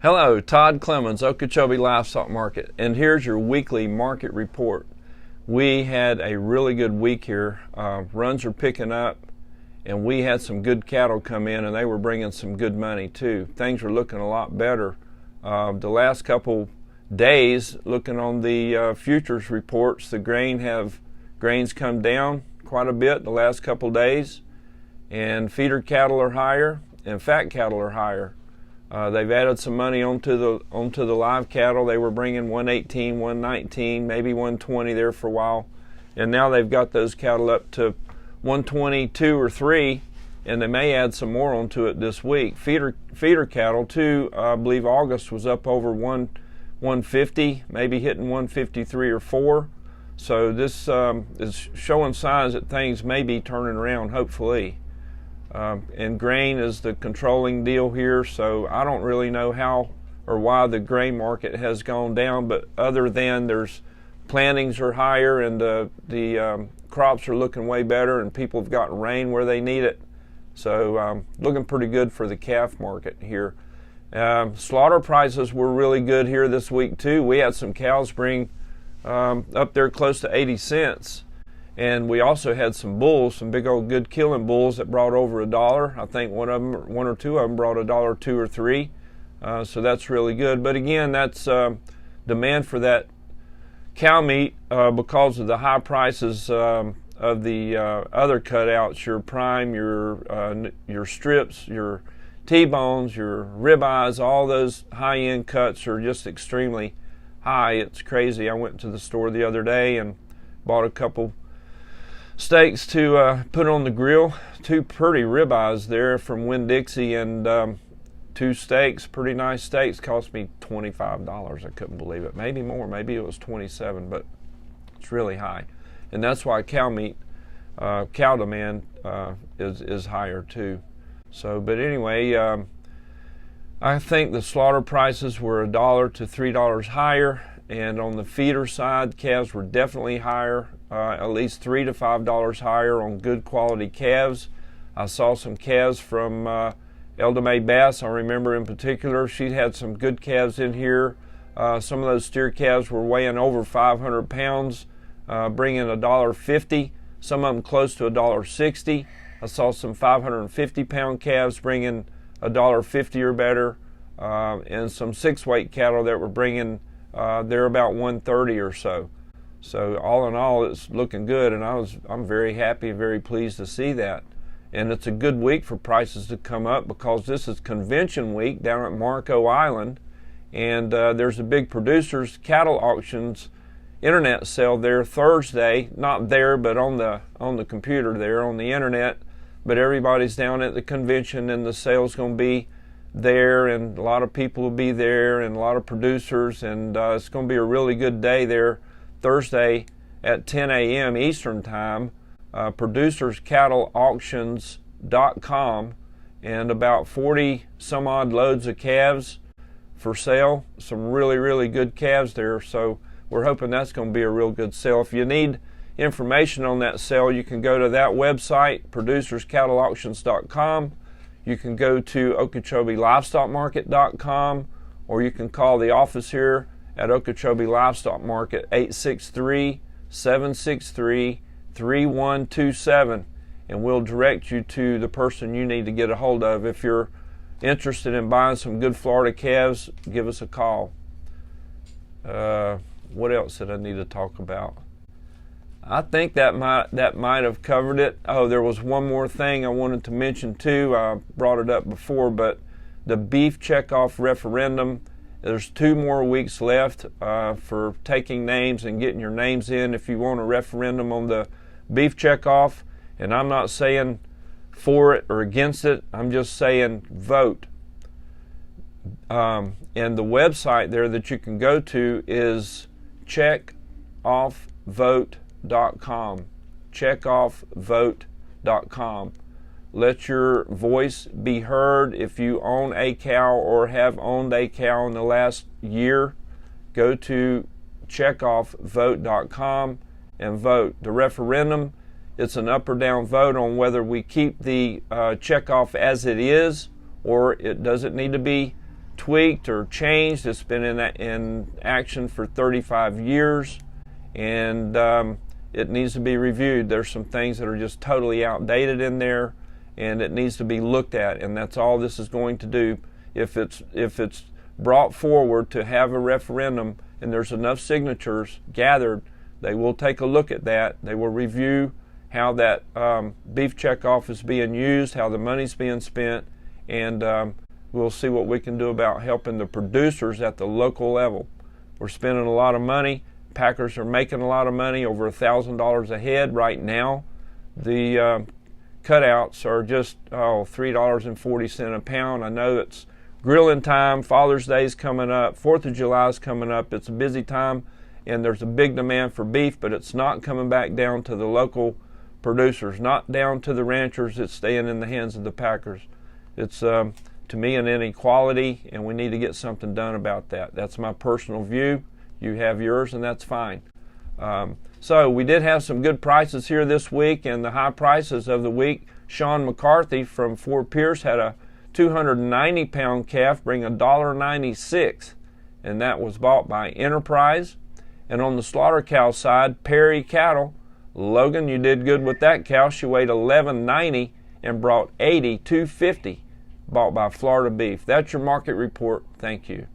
Hello, Todd Clemens, Okeechobee Livestock Market, and here's your weekly market report. We had a really good week here. Runs are picking up, and we had some good cattle come in, and they were bringing some good money too. Things are looking a lot better. The last couple days, looking on the futures reports, the grains come down quite a bit the last couple days, and feeder cattle are higher, and fat cattle are higher. They've added some money onto the live cattle. They were bringing 118, 119, maybe 120 there for a while, and now they've got those cattle up to 122 or 3, and they may add some more onto it this week. Feeder cattle too. I believe August was up over 150, maybe hitting 153 or 4. So this is showing signs that things may be turning around, hopefully. And grain is the controlling deal here, so I don't really know how or why the grain market has gone down, but other than there's plantings are higher and the crops are looking way better and people have gotten rain where they need it. So looking pretty good for the calf market here. Slaughter prices were really good here this week too. We had some cows bring up there close to 80 cents. And we also had some bulls, some big old good killing bulls that brought over $1. I think one or two of them brought $1, 2 or 3. So that's really good. But again, that's demand for that cow meat because of the high prices of the other cutouts, your prime, your strips, your T-bones, your ribeyes. All those high-end cuts are just extremely high. It's crazy. I went to the store the other day and bought a couple steaks to put on the grill. 2 pretty ribeyes there from Winn-Dixie, and 2 steaks, pretty nice steaks, cost me $25. I couldn't believe it. Maybe more, maybe it was 27, but it's really high. And that's why cow meat, cow demand is higher too. So, but anyway, I think the slaughter prices were $1 to $3 higher, and on the feeder side, calves were definitely higher. At least $3 to $5 higher on good quality calves. I saw some calves from Elda Mae Bass. I remember in particular, she had some good calves in here. Some of those steer calves were weighing over 500 pounds, bringing $1.50. Some of them close to $1.60. I saw some 550-pound calves bringing $1.50 or better, and some 6-weight cattle that were bringing they're about 130 or so. So all in all, it's looking good, and I'm very happy, very pleased to see that. And it's a good week for prices to come up because this is convention week down at Marco Island, and there's a big producers cattle auctions internet sale there Thursday. Not there, but on the computer there on the internet. But everybody's down at the convention, and the sale's going to be there, and a lot of people will be there, and a lot of producers, and it's going to be a really good day there Thursday at 10 a.m. Eastern Time. Producerscattleauctions.com, and about 40 some odd loads of calves for sale. Some really good calves there, so we're hoping that's going to be a real good sale. If you need information on that sale, you can go to that website, producerscattleauctions.com. You can go to OkeechobeeLivestockMarket.com, or you can call the office here at Okeechobee Livestock Market, 863-763-3127, and we'll direct you to the person you need to get a hold of. If you're interested in buying some good Florida calves, give us a call. What else did I need to talk about? I think that might have covered it. Oh, there was one more thing I wanted to mention too. I brought it up before, but the beef checkoff referendum, there's 2 more weeks left for taking names and getting your names in if you want a referendum on the beef checkoff. And I'm not saying for it or against it. I'm just saying vote. And the website there that you can go to is checkoffvote.com. Checkoffvote.com. Let your voice be heard. If you own a cow or have owned a cow in the last year, go to checkoffvote.com and vote. The referendum, it's an up or down vote on whether we keep the checkoff as it is, or it does it need to be tweaked or changed. It's been in action for 35 years, and it needs to be reviewed. There's some things that are just totally outdated in there, and it needs to be looked at, and that's all this is going to do. If it's brought forward to have a referendum and there's enough signatures gathered, they will take a look at that. They will review how that beef checkoff is being used, how the money's being spent, and we'll see what we can do about helping the producers at the local level. We're spending a lot of money. Packers are making a lot of money, over $1,000 a head right now. The cutouts are just $3.40 a pound. I know it's grilling time, Father's Day is coming up, 4th of July is coming up. It's a busy time, and there's a big demand for beef, but it's not coming back down to the local producers, not down to the ranchers. It's staying in the hands of the packers. It's, to me, an inequality, and we need to get something done about that. That's my personal view. You have yours, and that's fine. So we did have some good prices here this week, and the high prices of the week. Sean McCarthy from Fort Pierce had a 290-pound calf bring $1.96, and that was bought by Enterprise. And on the slaughter cow side, Perry Cattle, Logan, you did good with that cow. She weighed $11.90 and brought $82.50, bought by Florida Beef. That's your market report. Thank you.